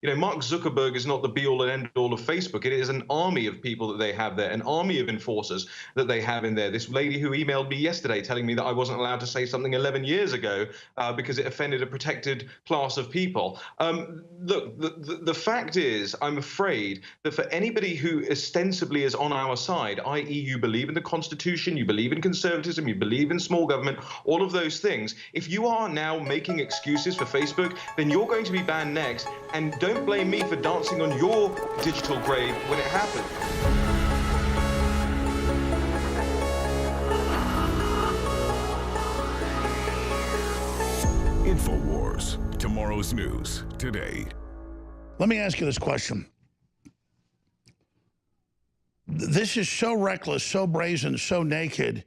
You know, Mark Zuckerberg is not the be-all and end-all of Facebook. It is an army of people that they have there, an army of enforcers that they have in there. This lady who emailed me yesterday telling me that I wasn't allowed to say something 11 years ago because it offended a protected class of people. Look, the fact is, I'm afraid that for anybody who ostensibly is on our side, i.e. you believe in the Constitution, you believe in conservatism, you believe in small government, all of those things, if you are now making excuses for Facebook, then you're going to be banned next. And don't blame me for dancing on your digital grave when it happens. InfoWars, tomorrow's news today. Let me ask you this question. This is so reckless, so brazen, so naked,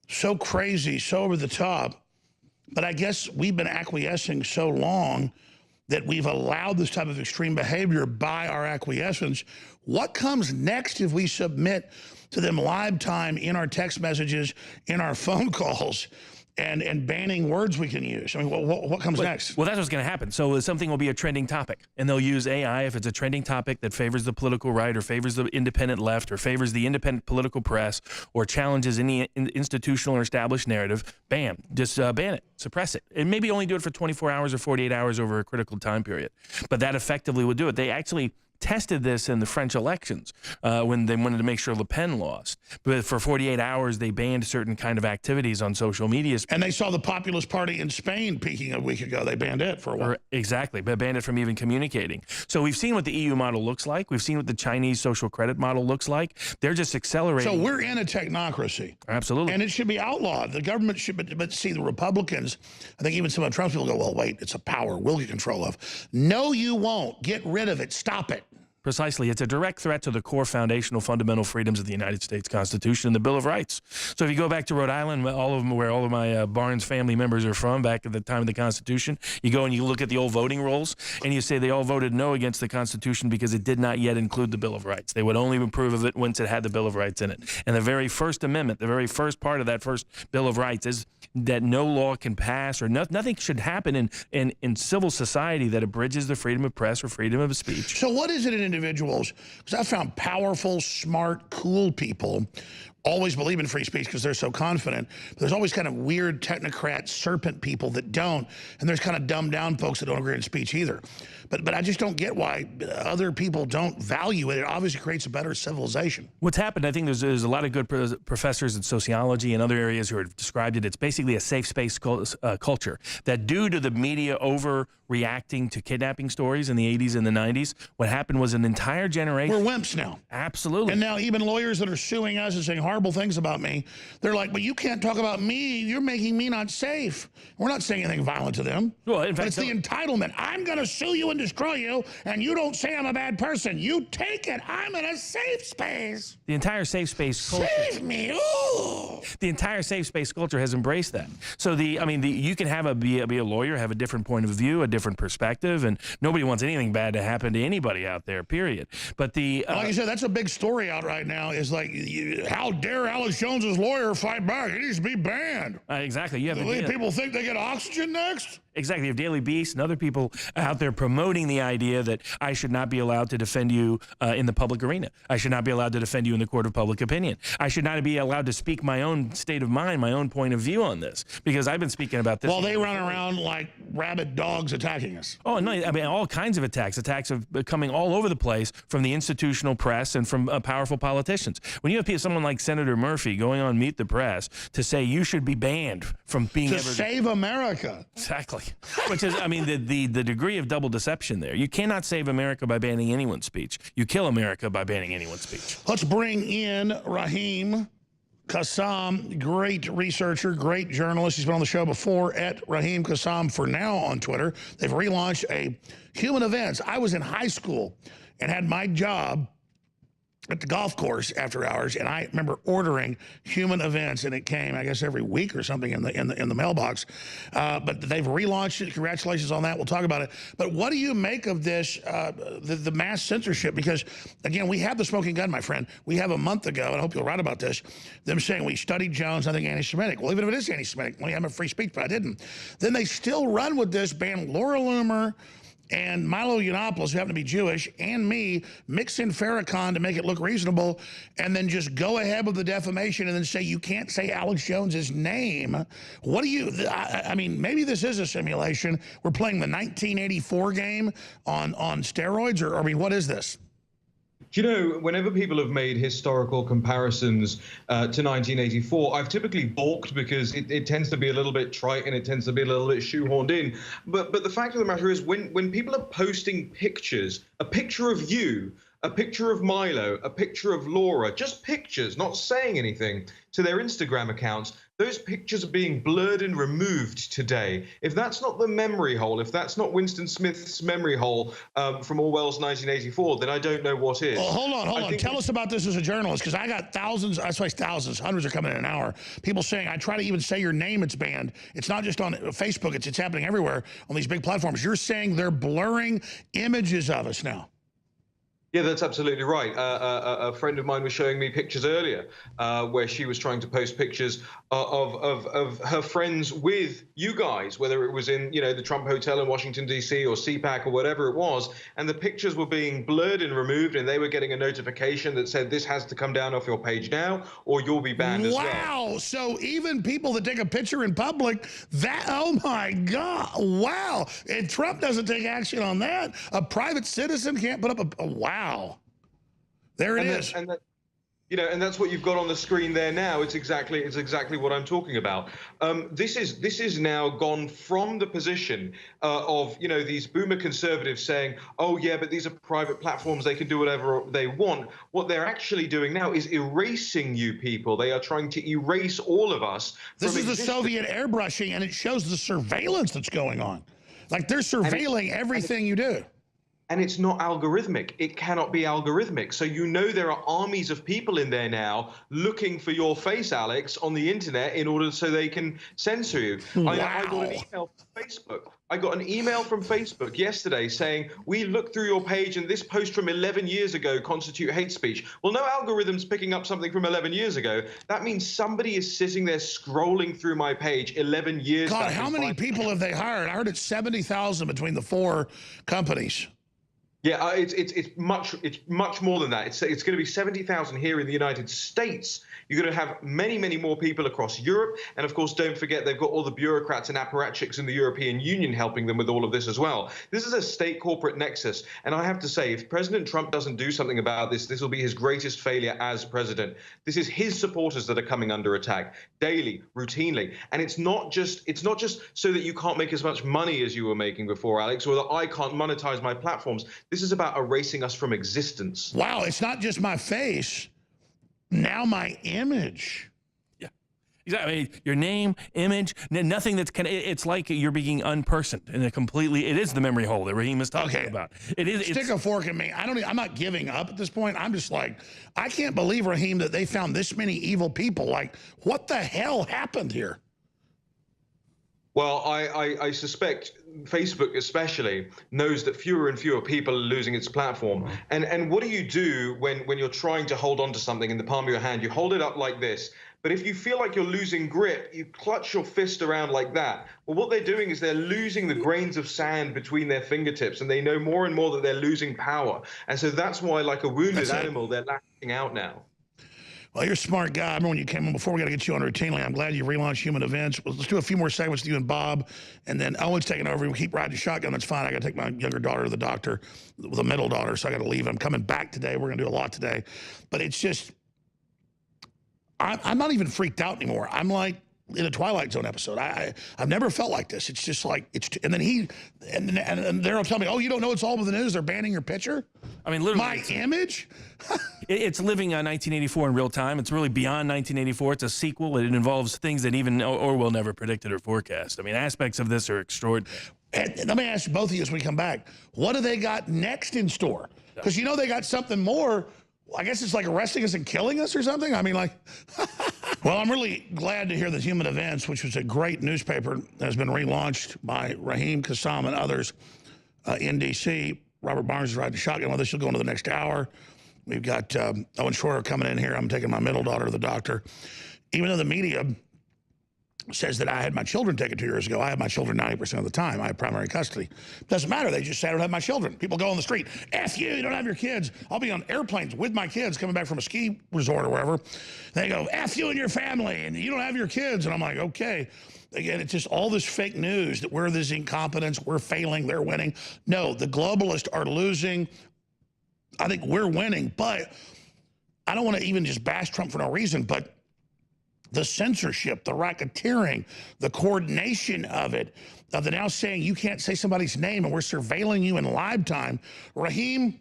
so crazy, so over the top, but I guess we've been acquiescing so long that we've allowed this type of extreme behavior by our acquiescence. What comes next if we submit to them live time in our text messages, in our phone calls, and banning words we can use? I mean, what comes next? Well, that's what's going to happen. So something will be a trending topic, and they'll use AI if it's a trending topic that favors the political right or favors the independent left or favors the independent political press or challenges any institutional or established narrative. Bam, just ban it, suppress it, and maybe only do it for 24 hours or 48 hours over a critical time period. But that effectively would do it. They actually tested this in the French elections when they wanted to make sure Le Pen lost. But for 48 hours, they banned certain kind of activities on social media. And they saw the Populist Party in Spain peaking a week ago. They banned it for a while. Exactly, but banned it from even communicating. So we've seen what the EU model looks like. We've seen what the Chinese social credit model looks like. They're just accelerating. So we're in a technocracy. Absolutely. And it should be outlawed. The government should, but see, the Republicans, I think even some of Trump's people go, well, wait, it's a power we'll get control of. No, you won't. Get rid of it. Stop it. Precisely. It's a direct threat to the core foundational fundamental freedoms of the United States Constitution and the Bill of Rights. So if you go back to Rhode Island, all of them, where all of my Barnes family members are from back at the time of the Constitution, you go and you look at the old voting rolls and you say they all voted no against the Constitution because it did not yet include the Bill of Rights. They would only approve of it once it had the Bill of Rights in it. And the very first amendment, the very first part of that first Bill of Rights is that no law can pass or nothing should happen in civil society that abridges the freedom of press or freedom of speech. So what is it in individuals? Because I found powerful, smart, cool people always believe in free speech because they're so confident. But there's always kind of weird technocrat serpent people that don't. And there's kind of dumbed down folks that don't agree in speech either. But I just don't get why other people don't value it. It obviously creates a better civilization. What's happened, I think there's a lot of good professors in sociology and other areas who have described it. It's basically a safe space culture that due to the media overreacting to kidnapping stories in the 80s and the 90s, what happened was an entire generation. We're wimps now. Absolutely. And now even lawyers that are suing us and saying horrible things about me, they're like, but you can't talk about me. You're making me not safe. We're not saying anything violent to them. Well, in fact, but it's the entitlement. I'm going to sue you and destroy you, and you don't say I'm a bad person. You take it. I'm in a safe space. The entire safe space culture. Save me. Ooh. The entire safe space culture has embraced that. So you can be a lawyer, have a different point of view, a different perspective, and nobody wants anything bad to happen to anybody out there, period. But like you said, that's a big story out right now, is like, how dare Alex Jones's lawyer fight back? He needs to be banned. Exactly. You have people think they get oxygen next? Exactly. You have Daily Beast and other people out there promoting the idea that I should not be allowed to defend you in the public arena. I should not be allowed to defend you in the court of public opinion. I should not be allowed to speak my own state of mind, my own point of view on this, because I've been speaking about this. Well, they run around like rabid dogs attacking us. Oh, no, I mean, all kinds of attacks. Attacks are coming all over the place from the institutional press and from powerful politicians. When you have someone like Senator Murphy going on Meet the Press to say you should be banned from being to save America. Exactly. Which is, I mean, the degree of double deception there. You cannot save America by banning anyone's speech. You kill America by banning anyone's speech. Let's bring in Rahim Kassam, great researcher, great journalist. He's been on the show before, at Rahim Kassam for now on Twitter. They've relaunched a Human Events. I was in high school and had my job at the golf course after hours, and I remember ordering Human Events, and it came, I guess, every week or something in the mailbox. But they've relaunched it. Congratulations on that. We'll talk about it. But what do you make of this, the mass censorship? Because, again, we have the smoking gun, my friend. We have a month ago, and I hope you'll write about this, them saying we studied Jones, nothing anti-Semitic. Well, even if it is anti-Semitic, we have a free speech, but I didn't. Then they still run with this, ban Laura Loomer, and Milo Yiannopoulos, who happen to be Jewish, and me mix in Farrakhan to make it look reasonable, and then just go ahead with the defamation and then say you can't say Alex Jones's name. What do you, I mean, maybe this is a simulation. We're playing the 1984 game on steroids, or I mean, what is this? You know, whenever people have made historical comparisons to 1984, I've typically balked because it tends to be a little bit trite and it tends to be a little bit shoehorned in. But the fact of the matter is, when people are posting pictures, a picture of you, a picture of Milo, a picture of Laura, just pictures, not saying anything, to their Instagram accounts, those pictures are being blurred and removed today. If that's not the memory hole, if that's not Winston Smith's memory hole from Orwell's 1984, then I don't know what is. Well, hold on. Tell us about this as a journalist, because I got thousands, I say thousands, hundreds are coming in an hour. People saying, I try to even say your name, it's banned. It's not just on Facebook, it's happening everywhere on these big platforms. You're saying they're blurring images of us now. Yeah, that's absolutely right. A friend of mine was showing me pictures earlier where she was trying to post pictures of her friends with you guys, whether it was in, you know, the Trump Hotel in Washington, D.C. or CPAC or whatever it was. And the pictures were being blurred and removed, and they were getting a notification that said this has to come down off your page now or you'll be banned as well. Wow. So even people that take a picture in public, that, oh my God, wow. And Trump doesn't take action on that. A private citizen can't put up a wow. There it is. You know, and that's what you've got on the screen there now. It's exactly what I'm talking about. This is now gone from the position of, you know, these boomer conservatives saying, oh yeah, but these are private platforms, they can do whatever they want. What they're actually doing now is erasing you people. They are trying to erase all of us. This is the Soviet airbrushing, and it shows the surveillance that's going on. Like they're surveilling everything you do. And it's not algorithmic. It cannot be algorithmic. So you know there are armies of people in there now looking for your face, Alex, on the internet in order so they can censor you. Wow. I got an email from Facebook. I got an email from Facebook yesterday saying, we looked through your page and this post from 11 years ago constitute hate speech. Well, no algorithm's picking up something from 11 years ago. That means somebody is sitting there scrolling through my page 11 years God, back. how many people have they hired? I heard it's 70,000 between the 4 companies. Yeah, it's much more than that. It's going to be 70,000 here in the United States. You're going to have many, many more people across Europe. And of course, don't forget, they've got all the bureaucrats and apparatchiks in the European Union helping them with all of this as well. This is a state corporate nexus. And I have to say, if President Trump doesn't do something about this, this will be his greatest failure as president. This is his supporters that are coming under attack daily, routinely. And it's not just so that you can't make as much money as you were making before, Alex, or that I can't monetize my platforms. This is about erasing us from existence. Wow, it's not just my face. Now my image. Yeah, exactly. I mean, your name, image, nothing that's kind of. It's like you're being unpersoned in a completely. It is the memory hole that Raheem is talking about. It is. Stick a fork in me. I'm not giving up at this point. I'm just like, I can't believe, Raheem, that they found this many evil people. Like, what the hell happened here? Well, I suspect Facebook especially knows that fewer and fewer people are losing its platform. And what do you do when you're trying to hold on to something in the palm of your hand? You hold it up like this. But if you feel like you're losing grip, you clutch your fist around like that. Well, what they're doing is they're losing the grains of sand between their fingertips, and they know more and more that they're losing power. And so that's why, like a wounded animal, they're lashing out now. Well, you're a smart guy. I remember when you came on before. We got to get you on routinely. I'm glad you relaunched Human Events. Well, let's do a few more segments with you and Bob, and then Owen's taking over. We keep riding shotgun. That's fine. I got to take my younger daughter to the doctor, the middle daughter, so I got to leave. I'm coming back today. We're going to do a lot today. But it's just, I'm not even freaked out anymore. I'm like in a Twilight Zone episode. I've never felt like this. It's just like, and then and they're telling me, oh, you don't know it's all over the news. They're banning your picture. I mean, literally. My image? It's living on 1984 in real time. It's really beyond 1984. It's a sequel. It involves things that even Orwell never predicted or forecast. I mean, aspects of this are extraordinary. And let me ask both of you as we come back, what do they got next in store? Because you know they got something more. I guess it's like arresting us and killing us or something. I mean, like, well, I'm really glad to hear that Human Events, which was a great newspaper, has been relaunched by Raheem Kassam and others in D.C. Robert Barnes is riding shotgun with us. She'll go into the next hour. We've got Owen Shorter coming in here. I'm taking my middle daughter to the doctor. Even though the media says that I had my children taken 2 years ago. I have my children 90% of the time. I have primary custody. Doesn't matter. They just say I don't have my children. People go on the street, F you don't have your kids. I'll be on airplanes with my kids coming back from a ski resort or wherever. They go, F you and your family, and you don't have your kids. And I'm like, okay. Again, it's just all this fake news that we're this incompetence, we're failing, they're winning. No, the globalists are losing. I think we're winning, but I don't want to even just bash Trump for no reason, but the censorship, the racketeering, the coordination of it, the now saying you can't say somebody's name and we're surveilling you in live time. Raheem,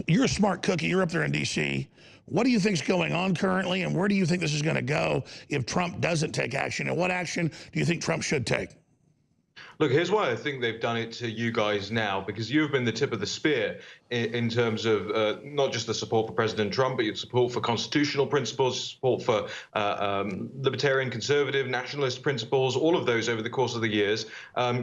you're a smart cookie. You're up there in D.C. What do you think's going on currently, and where do you think this is going to go if Trump doesn't take action? And what action do you think Trump should take? Look, here's why I think they've done it to you guys now, because you've been the tip of the spear in terms of not just the support for President Trump, but your support for constitutional principles, support for libertarian, conservative, nationalist principles, all of those over the course of the years.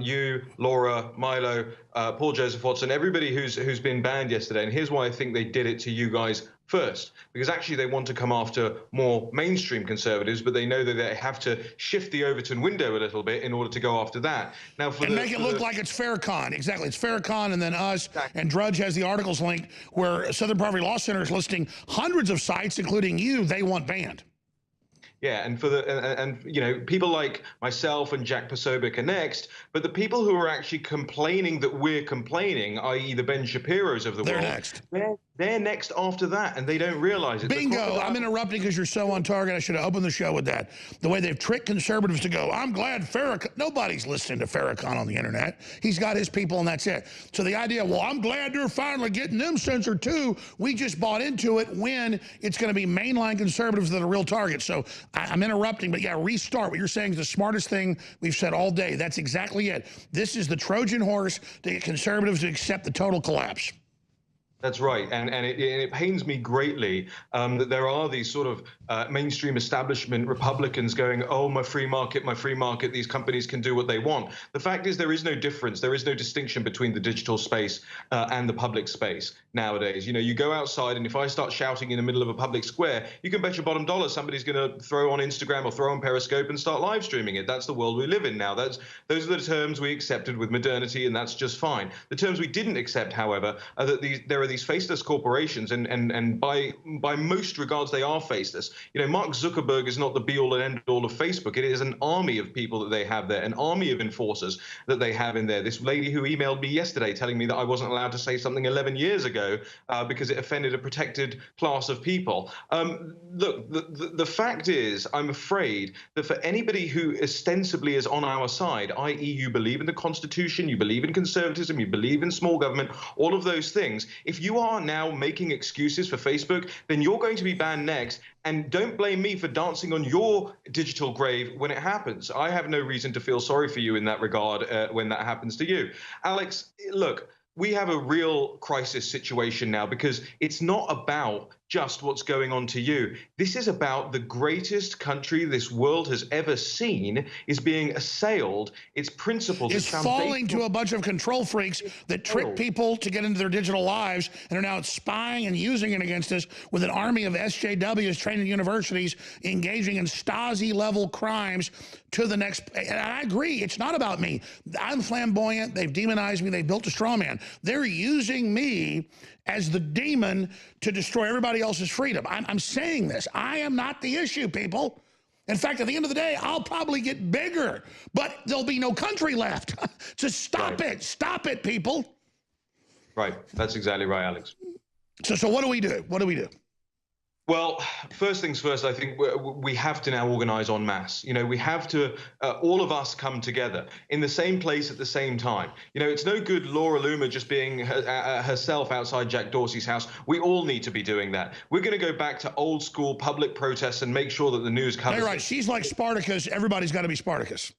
You, Laura, Milo, Paul Joseph Watson, everybody who's been banned yesterday. And here's why I think they did it to you guys first, because actually they want to come after more mainstream conservatives, but they know that they have to shift the Overton window a little bit in order to go after that. Now, and make it look like it's Farrakhan. Exactly, it's Farrakhan and then us. Exactly. And Drudge has the articles linked where Southern Poverty Law Center is listing hundreds of sites, including you, they want banned. Yeah, and for and you know, people like myself and Jack Posobiec are next, but the people who are actually complaining that we're complaining, i.e. the Ben Shapiros of the world, next. They're next after that, and they don't realize it. Bingo! I'm interrupting because you're so on target. I should have opened the show with that. The way they've tricked conservatives to go, I'm glad Farrakhan. Nobody's listening to Farrakhan on the internet. He's got his people, and that's it. So the idea, well, I'm glad they're finally getting them censored too. We just bought into it when it's going to be mainline conservatives that are real targets. So I'm interrupting, but yeah, restart. What you're saying is the smartest thing we've said all day. That's exactly it. This is the Trojan horse to get conservatives to accept the total collapse. That's right, and it pains me greatly that there are these sort of mainstream establishment Republicans going, oh, my free market, these companies can do what they want. The fact is there is no difference, there is no distinction between the digital space and the public space nowadays. You know, you go outside, and if I start shouting in the middle of a public square, you can bet your bottom dollar somebody's going to throw on Instagram or throw on Periscope and start live streaming it. That's the world we live in now. Those are the terms we accepted with modernity, and that's just fine. The terms we didn't accept, however, are that there are these faceless corporations, and by most regards they are faceless. You know, Mark Zuckerberg is not the be-all and end-all of Facebook. It is an army of people that they have there, an army of enforcers that they have in there. This lady who emailed me yesterday telling me that I wasn't allowed to say something 11 years ago because it offended a protected class of people. Look, the fact is, I'm afraid that for anybody who ostensibly is on our side, i.e. you believe in the Constitution, you believe in conservatism, you believe in small government, all of those things, if you are now making excuses for Facebook, then you're going to be banned next. And don't blame me for dancing on your digital grave when it happens. I have no reason to feel sorry for you in that regard when that happens to you. Alex, look, we have a real crisis situation now, because it's not about just what's going on to you. This is about the greatest country this world has ever seen is being assailed. Its principles, it's falling to a bunch of control freaks that trick people to get into their digital lives and are now spying and using it against us with an army of SJWs trained in universities engaging in Stasi-level crimes to the next. And I agree, it's not about me. I'm flamboyant. They've demonized me. They built a straw man. They're using me as the demon to destroy everybody else's freedom. I'm saying this. I am not the issue, people. In fact, at the end of the day, I'll probably get bigger, but there'll be no country left. Just stop it. Stop it, people. Right. That's exactly right, Alex. So what do we do? What do we do? Well, first things first, I think we have to now organize en masse. You know, we have to, all of us come together in the same place at the same time. You know, it's no good Laura Loomer just being herself outside Jack Dorsey's house. We all need to be doing that. We're going to go back to old school public protests and make sure that the news covers. You're right. She's like Spartacus. Everybody's got to be Spartacus.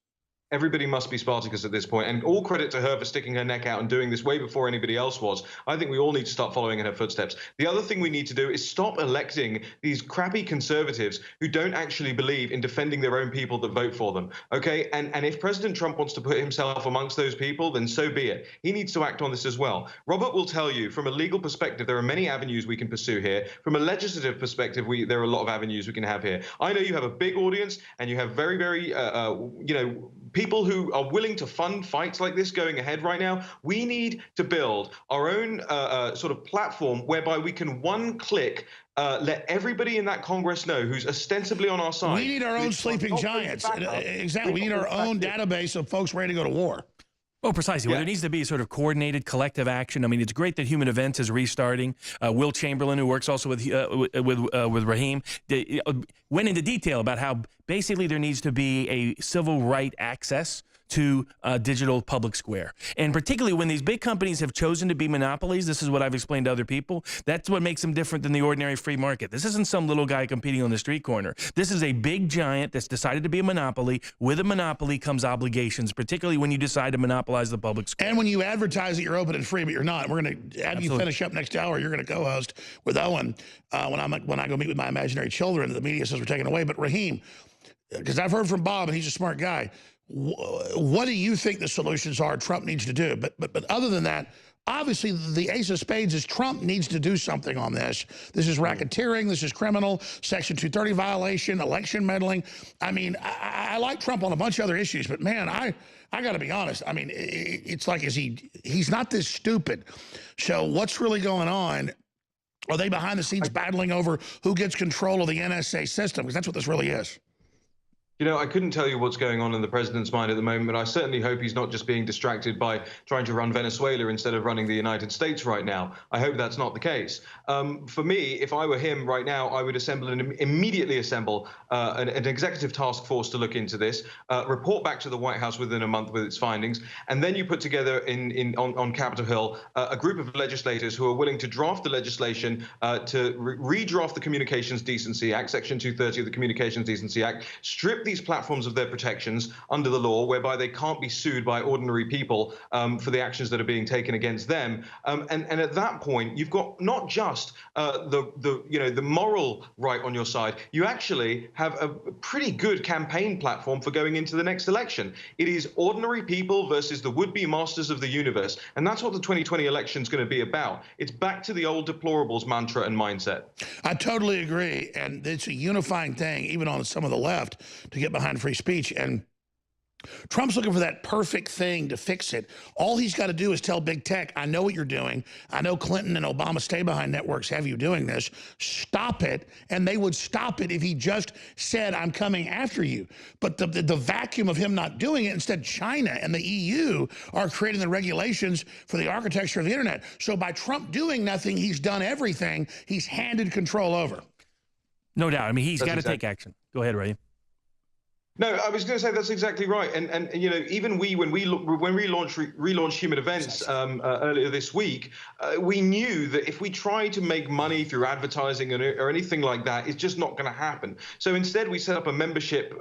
Everybody must be Spartacus at this point, and all credit to her for sticking her neck out and doing this way before anybody else was. I think we all need to start following in her footsteps. The other thing we need to do is stop electing these crappy conservatives who don't actually believe in defending their own people that vote for them, okay? And if President Trump wants to put himself amongst those people, then so be it. He needs to act on this as well. Robert will tell you, from a legal perspective, there are many avenues we can pursue here. From a legislative perspective, there are a lot of avenues we can have here. I know you have a big audience, and you have very, very, people who are willing to fund fights like this going ahead right now. We need to build our own sort of platform whereby we can one click let everybody in that Congress know who's ostensibly on our side. We need our own sleeping giants. Exactly. We need our own database of folks ready to go to war. Oh, precisely. Yeah. Well, there needs to be sort of coordinated collective action. I mean, it's great that Human Events is restarting. Will Chamberlain, who works also with Raheem, went into detail about how basically there needs to be a civil right access to digital public square. And particularly when these big companies have chosen to be monopolies, this is what I've explained to other people, that's what makes them different than the ordinary free market. This isn't some little guy competing on the street corner. This is a big giant that's decided to be a monopoly. With a monopoly comes obligations, particularly when you decide to monopolize the public square. And when you advertise that you're open and free, but you're not. We're going to have you finish up next hour. You're going to co-host with Owen when I go meet with my imaginary children. The media says we're taking away. But Raheem, because I've heard from Bob, and he's a smart guy, what do you think the solutions are Trump needs to do? But other than that, obviously the ace of spades is Trump needs to do something on this. This is racketeering. This is criminal. Section 230 violation, election meddling. I mean, I like Trump on a bunch of other issues, but man, I got to be honest. I mean, it's like, he's not this stupid. So what's really going on? Are they behind the scenes battling over who gets control of the NSA system? Because that's what this really is. You know, I couldn't tell you what's going on in the president's mind at the moment, but I certainly hope he's not just being distracted by trying to run Venezuela instead of running the United States right now. I hope that's not the case. For me, if I were him right now, I would immediately assemble an executive task force to look into this, report back to the White House within a month with its findings, and then you put together on Capitol Hill a group of legislators who are willing to draft the legislation to redraft the Communications Decency Act, Section 230 of the Communications Decency Act, strip these platforms of their protections under the law, whereby they can't be sued by ordinary people for the actions that are being taken against them. And at that point, you've got not just the moral right on your side. You actually have a pretty good campaign platform for going into the next election. It is ordinary people versus the would-be masters of the universe, and that's what the 2020 election is going to be about. It's back to the old deplorables mantra and mindset. I totally agree, and it's a unifying thing, even on some of the left, to get behind free speech. And Trump's looking for that perfect thing to fix it. All he's got to do is tell big tech, I know what you're doing. I know Clinton and Obama stay-behind networks have you doing this. Stop it. And they would stop it if he just said, I'm coming after you. But the vacuum of him not doing it, instead China and the EU are creating the regulations for the architecture of the internet. So by Trump doing nothing, he's done everything. He's handed control over. No doubt. I mean, he's got to take action. Go ahead, Ray. No, I was going to say that's exactly right, and you know, even when we relaunched Human Events earlier this week, we knew that if we try to make money through advertising or anything like that, it's just not going to happen. So instead, we set up a membership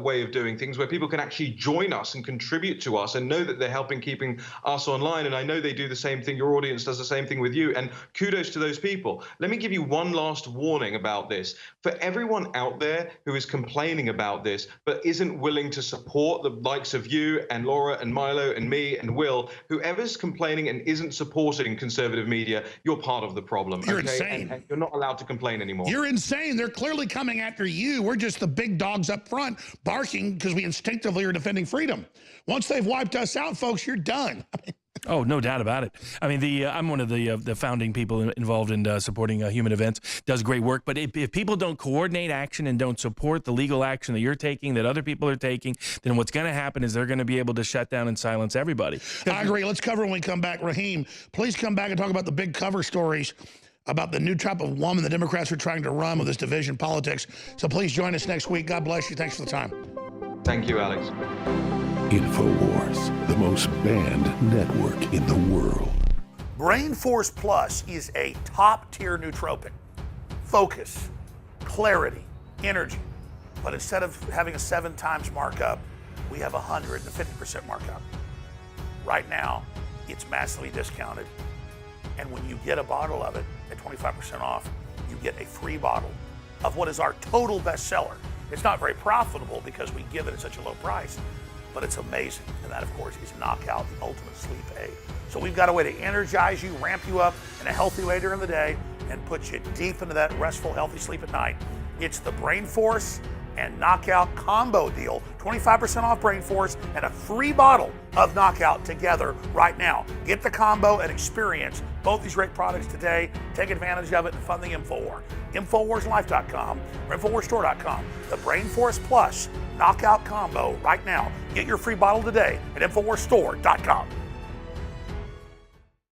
way of doing things where people can actually join us and contribute to us and know that they're helping keeping us online. And I know they do the same thing. Your audience does the same thing with you. And kudos to those people. Let me give you one last warning about this for everyone out there who is complaining about this, but isn't willing to support the likes of you and Laura and Milo and me and Will. Whoever's complaining and isn't supporting conservative media, you're part of the problem. You're insane. And you're not allowed to complain anymore. You're insane. They're clearly coming after you. We're just the big dogs up front barking because we instinctively are defending freedom. Once they've wiped us out, folks, you're done. Oh, no doubt about it. I mean, I'm one of the founding people involved in supporting Human Events. Does great work. But if people don't coordinate action and don't support the legal action that you're taking, that other people are taking, then what's going to happen is they're going to be able to shut down and silence everybody. I agree. Let's cover when we come back. Raheem, please come back and talk about the big cover stories about the new type of woman the Democrats are trying to run with this division politics. So please join us next week. God bless you. Thanks for the time. Thank you, Alex. InfoWars, the most banned network in the world. Brain Force Plus is a top-tier nootropic. Focus, clarity, energy. But instead of having a 7 times markup, we have 150% markup. Right now, it's massively discounted. And when you get a bottle of it at 25% off, you get a free bottle of what is our total bestseller. It's not very profitable because we give it at such a low price, but it's amazing. And that, of course, is Knockout, the ultimate sleep aid. So we've got a way to energize you, ramp you up in a healthy way during the day, and put you deep into that restful, healthy sleep at night. It's the Brain Force and Knockout combo deal. 25% off Brain Force and a free bottle of Knockout together right now. Get the combo and experience both these great products today. Take advantage of it and fund the InfoWar. InfoWarsLife.com or InfoWarsStore.com. The Brain Force Plus Knockout combo right now. Get your free bottle today at InfoWarsStore.com.